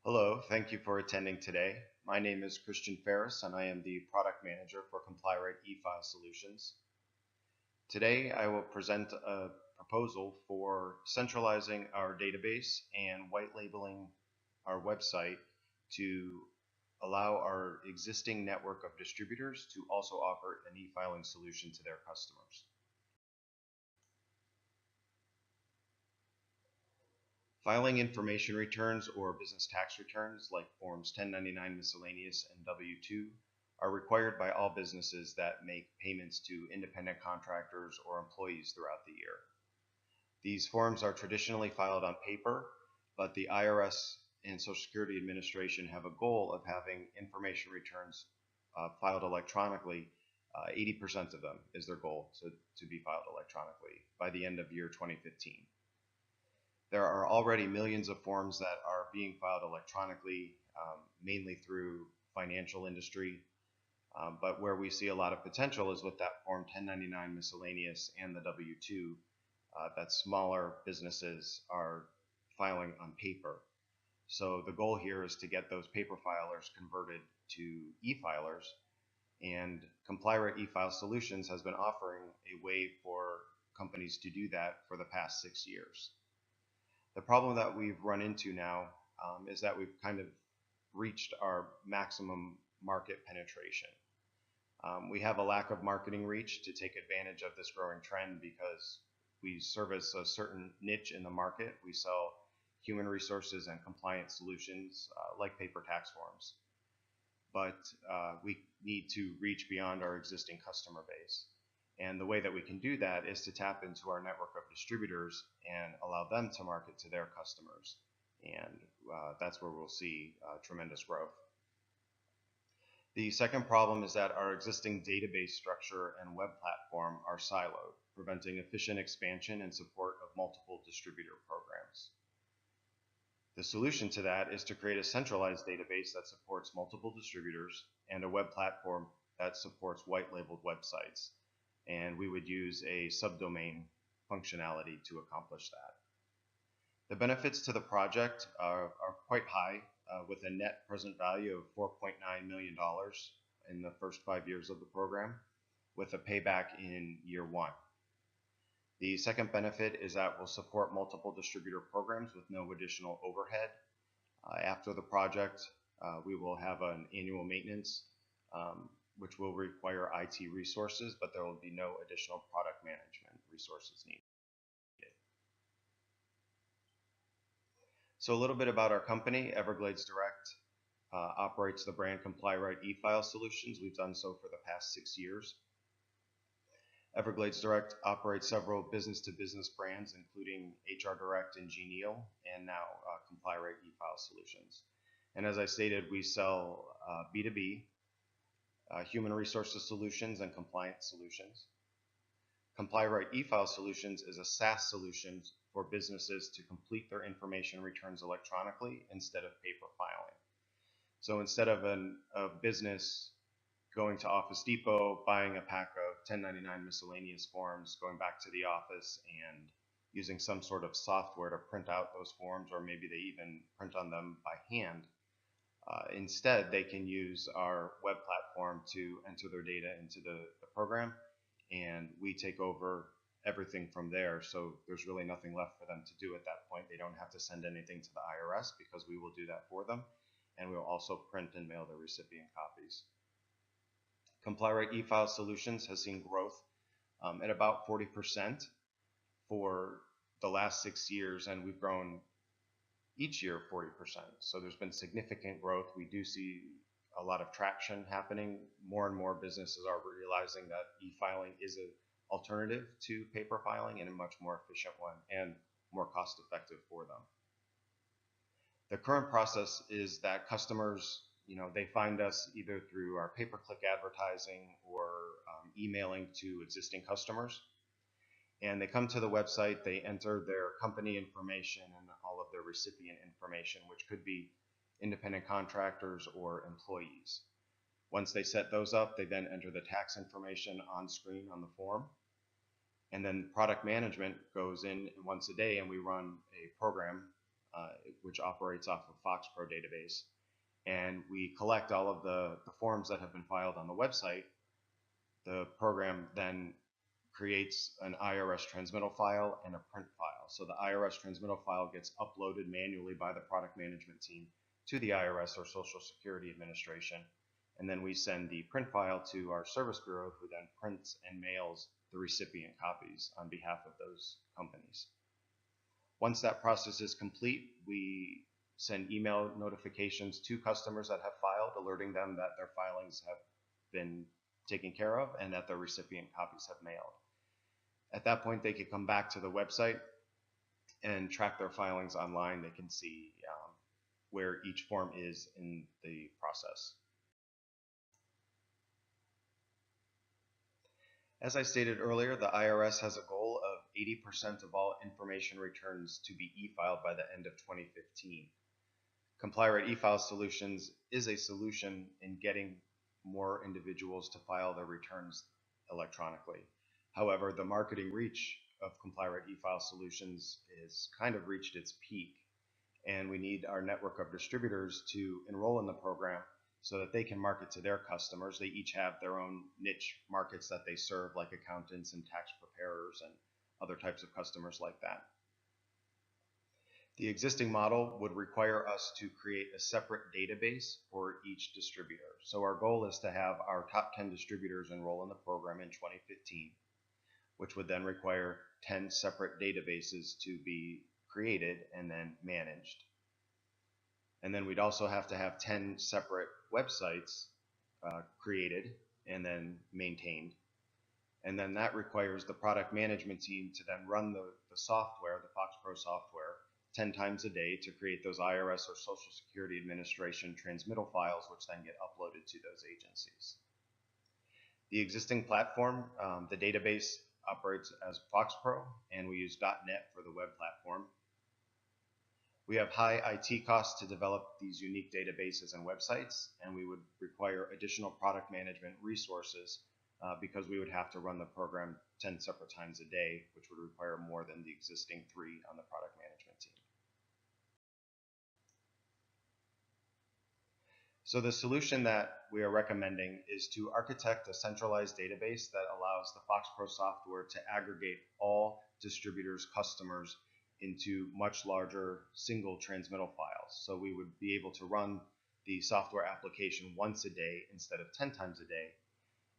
Hello, thank you for attending today. My name is Christian Ferris and I am the product manager for ComplyRite eFile Solutions. Today I will present a proposal for centralizing our database and white labeling our website to allow our existing network of distributors to also offer an e-filing solution to their customers. Filing information returns or business tax returns like Forms 1099 miscellaneous and W-2 are required by all businesses that make payments to independent contractors or employees throughout the year. These forms are traditionally filed on paper, but the IRS and Social Security Administration have a goal of having information returns filed electronically. 80% of them is their goal to be filed electronically by the end of year 2015. There are already millions of forms that are being filed electronically, mainly through financial industry. But where we see a lot of potential is with that Form 1099 miscellaneous and the W-2 that smaller businesses are filing on paper. So the goal here is to get those paper filers converted to e-filers, and ComplyRite eFile Solutions has been offering a way for companies to do that for the past 6 years. The problem that we've run into now is that we've kind of reached our maximum market penetration. We have a lack of marketing reach to take advantage of this growing trend because we service a certain niche in the market. We sell human resources and compliance solutions like paper tax forms. But we need to reach beyond our existing customer base. And the way that we can do that is to tap into our network of distributors and allow them to market to their customers. And that's where we'll see tremendous growth. The second problem is that our existing database structure and web platform are siloed, preventing efficient expansion and support of multiple distributor programs. The solution to that is to create a centralized database that supports multiple distributors and a web platform that supports white-labeled websites. And we would use a subdomain functionality to accomplish that. The benefits to the project are quite high, with a net present value of $4.9 million in the first 5 years of the program, with a payback in year 1. The second benefit is that we'll support multiple distributor programs with no additional overhead. After the project, we will have an annual maintenance, which will require IT resources, but there will be no additional product management resources needed. So a little bit about our company. Everglades Direct operates the brand ComplyRite eFile Solutions. We've done so for the past 6 years. Everglades Direct operates several business-to-business brands, including HR Direct and Genial, and now ComplyRite eFile Solutions. And as I stated, we sell B2B, human resources solutions, and compliance solutions. ComplyRite eFile Solutions is a SaaS solution for businesses to complete their information returns electronically instead of paper filing. So instead of a business going to Office Depot, buying a pack of 1099 miscellaneous forms, going back to the office and using some sort of software to print out those forms, or maybe they even print on them by hand, instead they can use our web platform to enter their data into the program, and we take over everything from there. So there's really nothing left for them to do at that point. They don't have to send anything to the IRS because we will do that for them, and we'll also print and mail the recipient copies. ComplyRite eFile Solutions has seen growth at about 40% for the last 6 years, and we've grown each year 40%. So there's been significant growth. We do see a lot of traction happening. More and more businesses are realizing that e-filing is an alternative to paper filing and a much more efficient one and more cost effective for them. The current process is that customers, they find us either through our pay-per-click advertising or emailing to existing customers. And they come to the website, they enter their company information and all of their recipient information, which could be independent contractors or employees. Once they set those up, they then enter the tax information on screen on the form. And then product management goes in once a day, and we run a program which operates off of FoxPro database, and we collect all of the forms that have been filed on the website. The program then creates an IRS transmittal file and a print file. So the IRS transmittal file gets uploaded manually by the product management team to the IRS or Social Security Administration. And then we send the print file to our service bureau, who then prints and mails the recipient copies on behalf of those companies. Once that process is complete, we send email notifications to customers that have filed, alerting them that their filings have been taken care of and that their recipient copies have mailed. At that point, they can come back to the website and track their filings online. They can see where each form is in the process. As I stated earlier, the IRS has a goal of 80% of all information returns to be e-filed by the end of 2015. ComplyRight eFile Solutions is a solution in getting more individuals to file their returns electronically. However, the marketing reach of ComplyRight eFile Solutions has kind of reached its peak, and we need our network of distributors to enroll in the program so that they can market to their customers. They each have their own niche markets that they serve, like accountants and tax preparers and other types of customers like that. The existing model would require us to create a separate database for each distributor. So our goal is to have our top 10 distributors enroll in the program in 2015, which would then require 10 separate databases to be created and then managed. And then we'd also have to have 10 separate websites created and then maintained. And then that requires the product management team to then run the software, the FoxPro software, 10 times a day to create those IRS or Social Security Administration transmittal files, which then get uploaded to those agencies. The existing platform, the database operates as FoxPro, and we use .NET for the web platform. We have high IT costs to develop these unique databases and websites, and we would require additional product management resources because we would have to run the program 10 separate times a day, which would require more than the existing 3 on the product management team. So the solution that we are recommending is to architect a centralized database that allows the FoxPro software to aggregate all distributors' customers into much larger single transmittal files. So we would be able to run the software application once a day instead of 10 times a day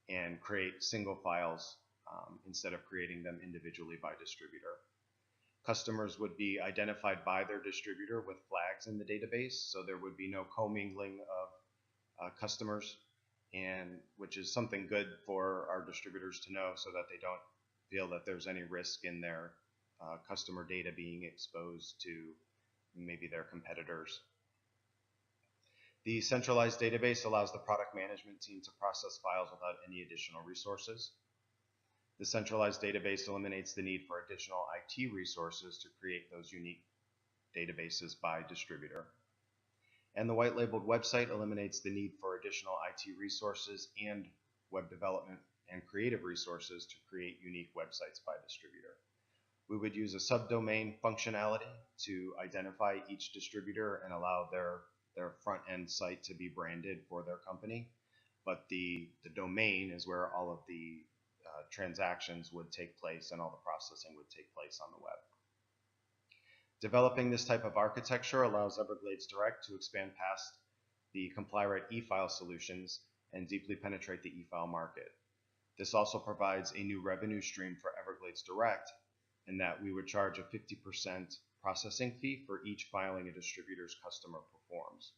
and create single files instead of creating them individually by distributor. Customers would be identified by their distributor with flags in the database, so there would be no commingling of customers, and which is something good for our distributors to know so that they don't feel that there's any risk in their customer data being exposed to maybe their competitors. The centralized database allows the product management team to process files without any additional resources. The centralized database eliminates the need for additional IT resources to create those unique databases by distributor. And the white labeled website eliminates the need for additional IT resources and web development and creative resources to create unique websites by distributor. We would use a subdomain functionality to identify each distributor and allow their front-end site to be branded for their company. But the domain is where all of the transactions would take place and all the processing would take place on the web. Developing this type of architecture allows Everglades Direct to expand past the ComplyRight eFile solutions and deeply penetrate the eFile market. This also provides a new revenue stream for Everglades Direct in that we would charge a 50% processing fee for each filing a distributor's customer performs.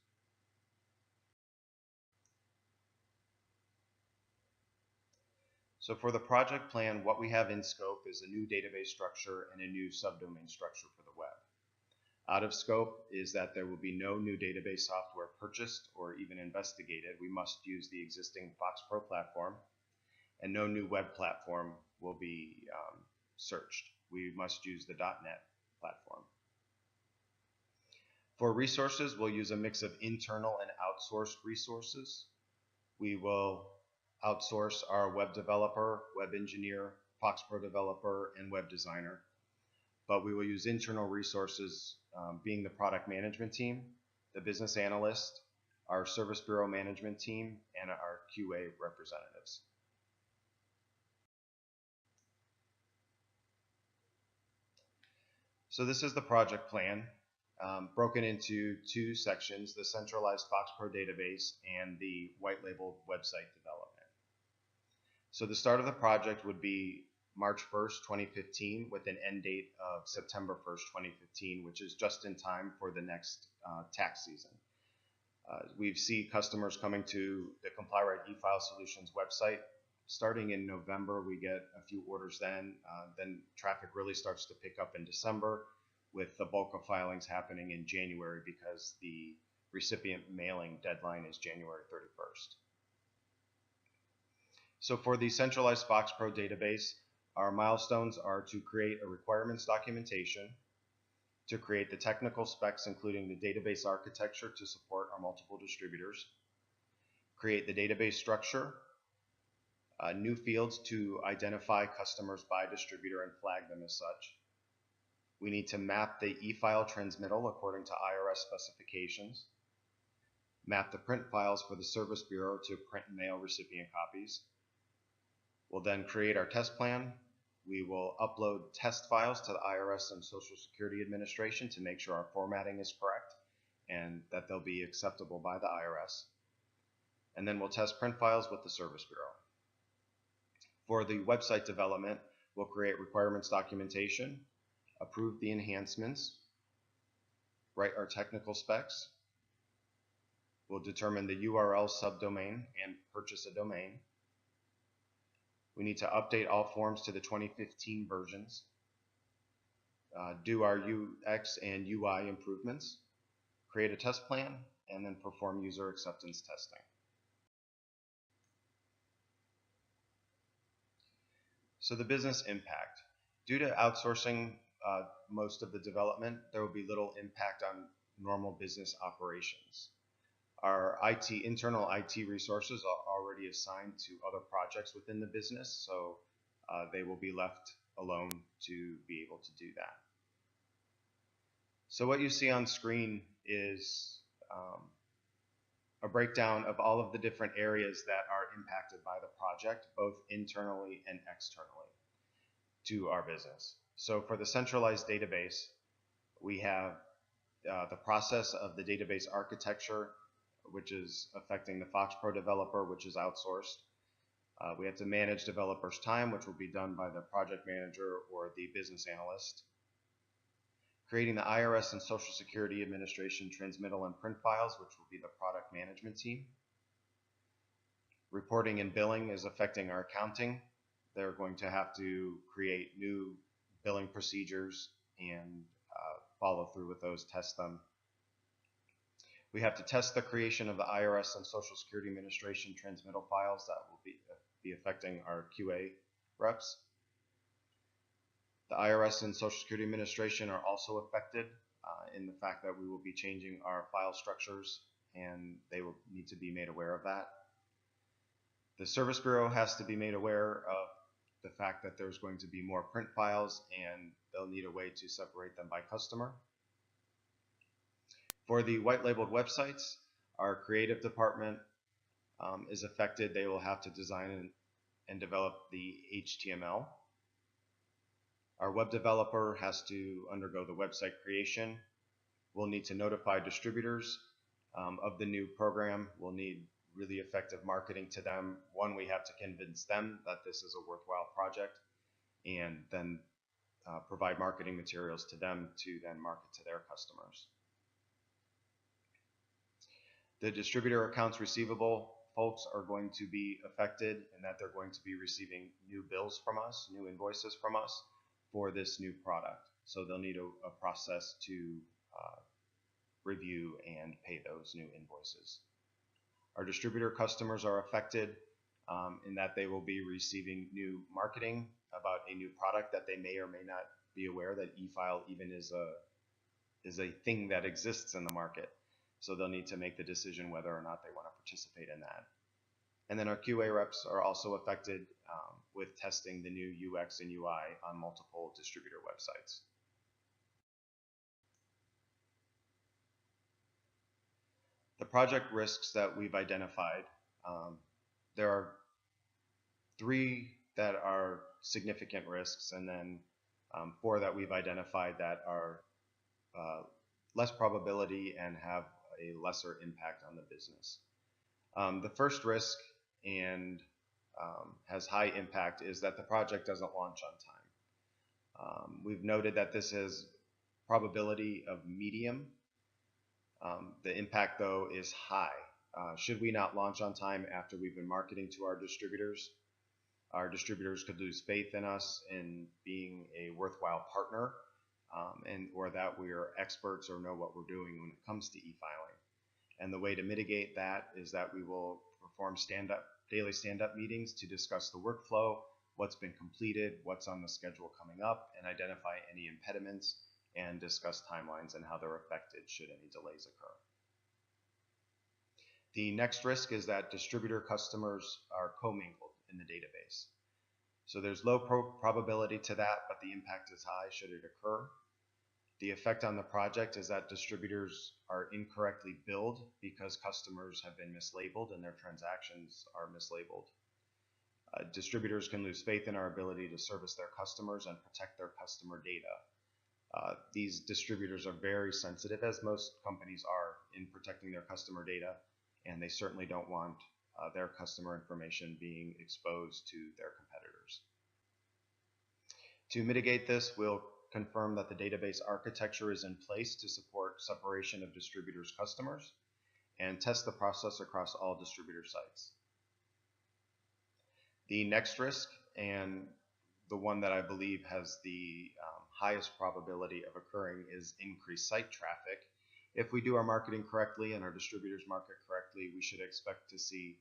So for the project plan, what we have in scope is a new database structure and a new subdomain structure for the web. Out of scope is that there will be no new database software purchased or even investigated. We must use the existing FoxPro platform, and no new web platform will be searched. We must use the .NET platform. For resources, we'll use a mix of internal and outsourced resources. We will outsource our web developer, web engineer, FoxPro developer, and web designer. but we will use internal resources, being the product management team, the business analyst, our service bureau management team, and our QA representatives. So this is the project plan, broken into two sections: the centralized FoxPro database and the white labeled website development. So the start of the project would be March 1st, 2015, with an end date of September 1st, 2015, which is just in time for the next tax season. We see customers coming to the ComplyRight eFile Solutions website. Starting in November, we get a few orders then. Then traffic really starts to pick up in December, with the bulk of filings happening in January because the recipient mailing deadline is January 31st. So for the centralized FoxPro database, our milestones are to create a requirements documentation, to create the technical specs including the database architecture to support our multiple distributors, create the database structure, new fields to identify customers by distributor and flag them as such. We need to map the e-file transmittal according to IRS specifications, map the print files for the Service Bureau to print and mail recipient copies. We'll then create our test plan. We will upload test files to the IRS and Social Security Administration to make sure our formatting is correct and that they'll be acceptable by the IRS. And then we'll test print files with the Service Bureau. For the website development, we'll create requirements documentation, approve the enhancements, write our technical specs. We'll determine the URL subdomain and purchase a domain. We need to update all forms to the 2015 versions, do our UX and UI improvements, create a test plan, and then perform user acceptance testing. So the business impact. Due to outsourcing most of the development, there will be little impact on normal business operations. Our internal IT resources are already assigned to other projects within the business, so they will be left alone to be able to do that. So what you see on screen is a breakdown of all of the different areas that are impacted by the project, both internally and externally to our business. So for the centralized database, we have the process of the database architecture, which is affecting the FoxPro developer, which is outsourced. We have to manage developers' time, which will be done by the project manager or the business analyst. Creating the IRS and Social Security Administration transmittal and print files, which will be the product management team. Reporting and billing is affecting our accounting. They're going to have to create new billing procedures and follow through with those, test them. We have to test the creation of the IRS and Social Security Administration transmittal files. That will be affecting our QA reps. The IRS and Social Security Administration are also affected in the fact that we will be changing our file structures, and they will need to be made aware of that. The Service Bureau has to be made aware of the fact that there's going to be more print files, and they'll need a way to separate them by customer. For the white labeled websites, our creative department is affected. They will have to design and develop the HTML. Our web developer has to undergo the website creation. We'll need to notify distributors of the new program. We'll need really effective marketing to them. One, we have to convince them that this is a worthwhile project, and then provide marketing materials to them to then market to their customers. The distributor accounts receivable folks are going to be affected in that they're going to be receiving new bills from us, new invoices from us for this new product. So they'll need a process to review and pay those new invoices. Our distributor customers are affected in that they will be receiving new marketing about a new product that they may or may not be aware that e-file even is a thing that exists in the market. So they'll need to make the decision whether or not they want to participate in that. And then our QA reps are also affected with testing the new UX and UI on multiple distributor websites. project risks that we've identified, um, there are three that are significant risks, and then four that we've identified that are uh, less probability and have a lesser impact on the business. The first risk and has high impact is that the project doesn't launch on time. We've noted that this is probability of medium. The impact, though, is high. Should we not launch on time after we've been marketing to our distributors could lose faith in us in being a worthwhile partner, or that we are experts or know what we're doing when it comes to e-filing. And the way to mitigate that is that we will perform daily stand-up meetings to discuss the workflow, what's been completed, what's on the schedule coming up, and identify any impediments and discuss timelines and how they're affected should any delays occur. The next risk is that distributor customers are commingled in the database. So there's low probability to that, but the impact is high should it occur. The effect on the project is that distributors are incorrectly billed because customers have been mislabeled and their transactions are mislabeled. Distributors can lose faith in our ability to service their customers and protect their customer data. These distributors are very sensitive, as most companies are, in protecting their customer data, and they certainly don't want their customer information being exposed to their competitors. To mitigate this, we'll confirm that the database architecture is in place to support separation of distributors' customers and test the process across all distributor sites. The next risk, and the one that I believe has the highest probability of occurring, is increased site traffic. If we do our marketing correctly and our distributors market correctly, we should expect to see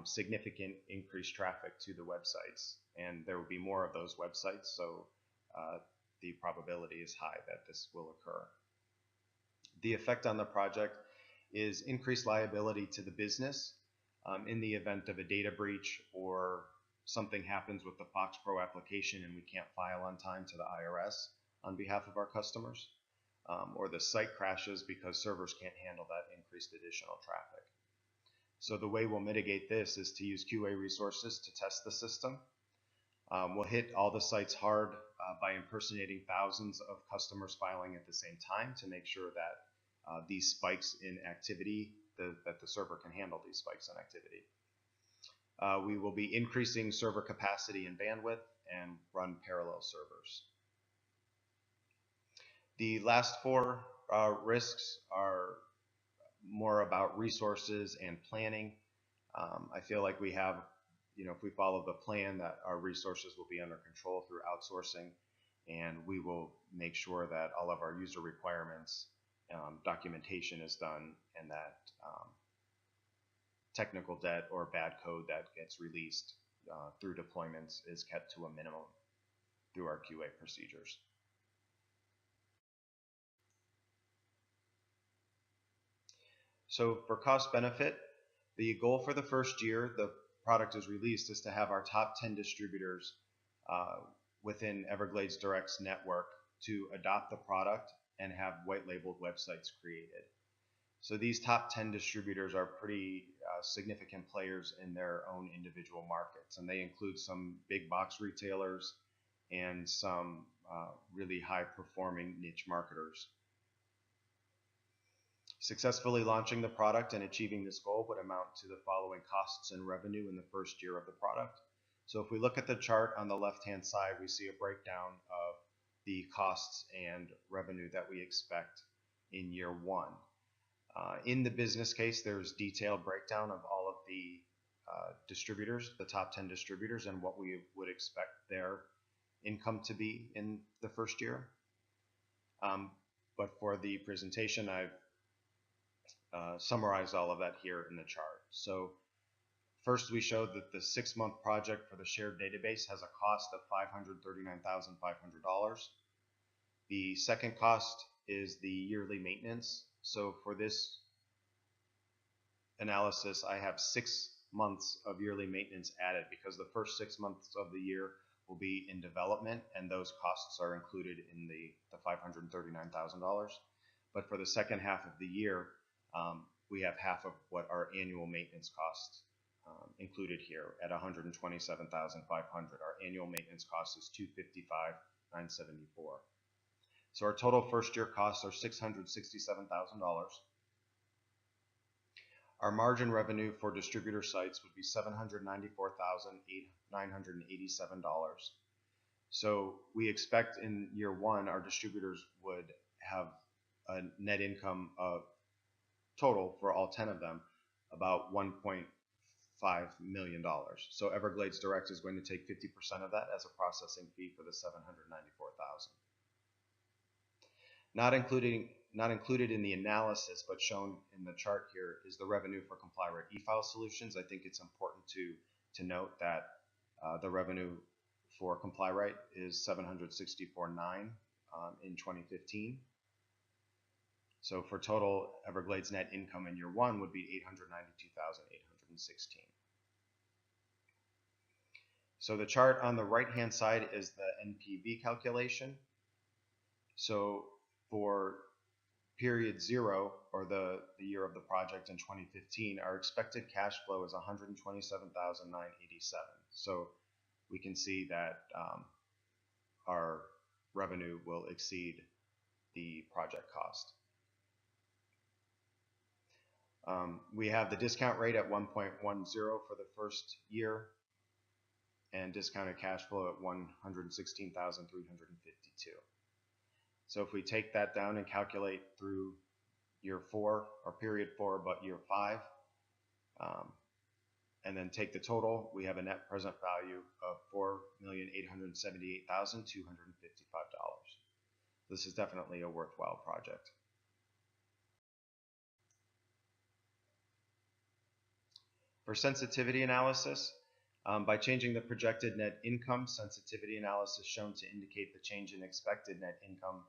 significant increased traffic to the websites, and there will be more of those websites, so the probability is high that this will occur. The effect on the project is increased liability to the business in the event of a data breach, or something happens with the Fox Pro application and we can't file on time to the IRS on behalf of our customers, or the site crashes because servers can't handle that increased additional traffic. So the way we'll mitigate this is to use QA resources to test the system. We'll hit all the sites hard by impersonating thousands of customers filing at the same time to make sure that these spikes in activity, that the server can handle these spikes in activity. We will be increasing server capacity and bandwidth and run parallel servers. The last four risks are more about resources and planning. I feel like we have, if we follow the plan, that our resources will be under control through outsourcing, and we will make sure that all of our user requirements documentation is done, and that technical debt or bad code that gets released through deployments is kept to a minimum through our QA procedures. So for cost benefit, the goal for the first year the product is released is to have our top 10 distributors within Everglades Direct's network to adopt the product and have white labeled websites created. So these top 10 distributors are pretty significant players in their own individual markets, and they include some big box retailers and some really high performing niche marketers. Successfully launching the product and achieving this goal would amount to the following costs and revenue in the first year of the product. So if we look at the chart on the left-hand side, we see a breakdown of the costs and revenue that we expect in year one. In the business case, there's detailed breakdown of all of the distributors, the top 10 distributors, and what we would expect their income to be in the first year. But for the presentation, I've summarize all of that here in the chart. So first, we showed that the 6-month project for the shared database has a cost of $539,500. The second cost is the yearly maintenance. So for this analysis, I have 6 months of yearly maintenance added because the first 6 months of the year will be in development, and those costs are included in the $539,000. But for the second half of the year, we have half of what our annual maintenance costs included here at $127,500. Our annual maintenance cost is $255,974. So our total first year costs are $667,000. Our margin revenue for distributor sites would be $794,987. So we expect in year one, our distributors would have a net income of total for all 10 of them about $1.5 million. So Everglades Direct is going to take 50% of that as a processing fee for the $794,000. Not included in the analysis, but shown in the chart here, is the revenue for ComplyRight e-file solutions. I think it's important to note that the revenue for ComplyRight is $764,900 in 2015. So for total, Everglades net income in year one would be $892,816. So the chart on the right-hand side is the NPV calculation. So for period 0, or the year of the project in 2015, our expected cash flow is $127,987. So we can see that our revenue will exceed the project cost. We have the discount rate at 1.10 for the first year, and discounted cash flow at $116,352. So if we take that down and calculate through year 4, or period 4, but year 5, and then take the total, we have a net present value of $4,878,255. This is definitely a worthwhile project. For sensitivity analysis, by changing the projected net income, sensitivity analysis shown to indicate the change in expected net income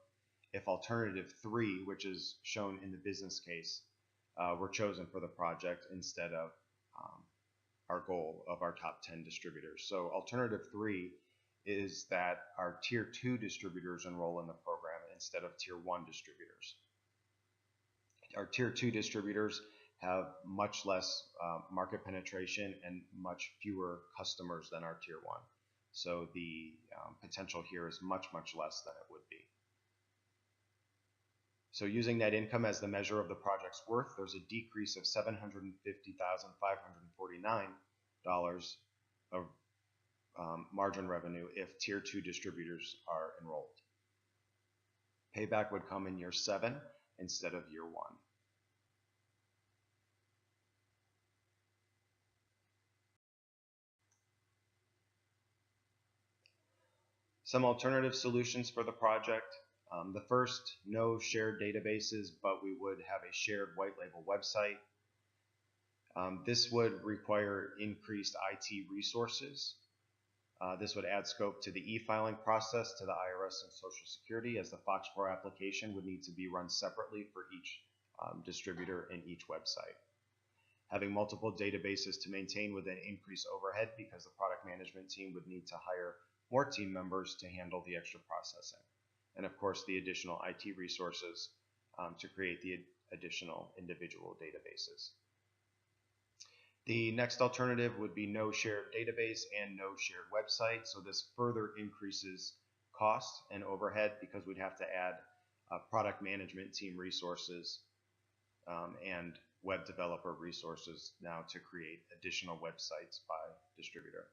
if alternative 3, which is shown in the business case, were chosen for the project instead of our goal of our top 10 distributors. So alternative 3 is that our tier 2 distributors enroll in the program instead of tier 1 distributors. Our tier 2 distributors have much less market penetration and much fewer customers than our tier 1. So the potential here is much, much less than it would be. So using net income as the measure of the project's worth, there's a decrease of $750,549 of margin revenue if tier 2 distributors are enrolled. Payback would come in year 7 instead of year 1. Some alternative solutions for the project. The first, no shared databases, but we would have a shared white label website. This would require increased IT resources. This would add scope to the e-filing process to the IRS and Social Security, as the FOX 4 application would need to be run separately for each distributor and each website. Having multiple databases to maintain would then increase overhead, because the product management team would need to hire more team members to handle the extra processing. And of course, the additional IT resources to create the additional individual databases. The next alternative would be no shared database and no shared website. So this further increases costs and overhead, because we'd have to add product management team resources and web developer resources now to create additional websites by distributor.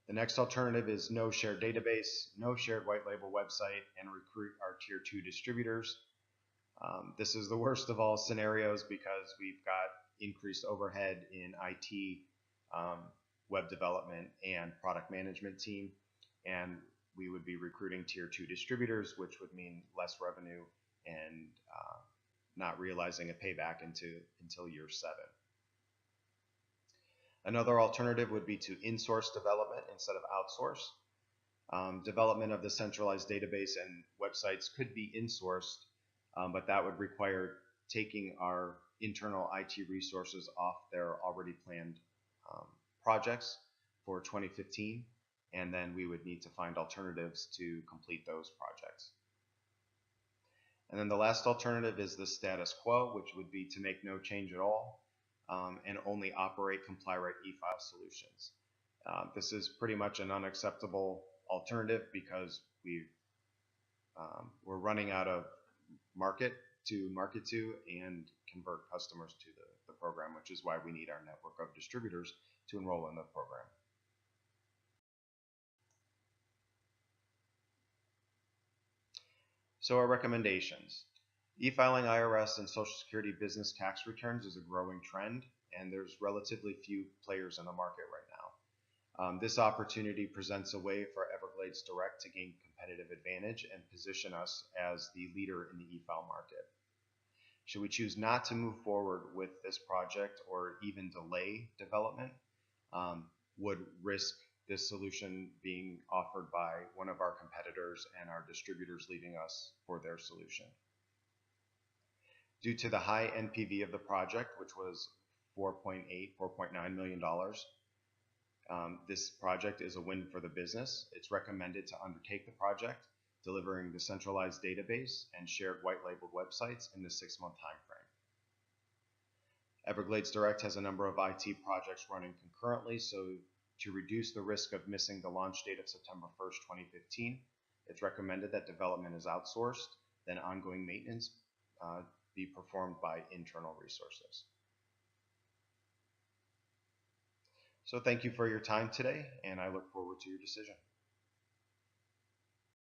The next alternative is no shared database, no shared white label website, and recruit our tier 2 distributors. This is the worst of all scenarios, because we've got increased overhead in IT, web development, and product management team, and we would be recruiting tier 2 distributors, which would mean less revenue and not realizing a payback until year 7. Another alternative would be to in-source development instead of outsource. Development of the centralized database and websites could be in-sourced, but that would require taking our internal IT resources off their already planned projects for 2015, and then we would need to find alternatives to complete those projects. And then the last alternative is the status quo, which would be to make no change at all and only operate comply-right e-file solutions. This is pretty much an unacceptable alternative because we're running out of market to market to and convert customers to the program, which is why we need our network of distributors to enroll in the program. So our recommendations. E-filing IRS and Social Security business tax returns is a growing trend, and there's relatively few players in the market right now. This opportunity presents a way for Everglades Direct to gain competitive advantage and position us as the leader in the e-file market. Should we choose not to move forward with this project or even delay development, would risk this solution being offered by one of our competitors and our distributors leaving us for their solution. Due to the high NPV of the project, which was $4.9 million, this project is a win for the business. It's recommended to undertake the project, delivering the centralized database and shared white-labeled websites in the 6-month time frame. Everglades Direct has a number of IT projects running concurrently, so to reduce the risk of missing the launch date of September 1st, 2015, it's recommended that development is outsourced, then ongoing maintenance be performed by internal resources. So thank you for your time today, and I look forward to your decision.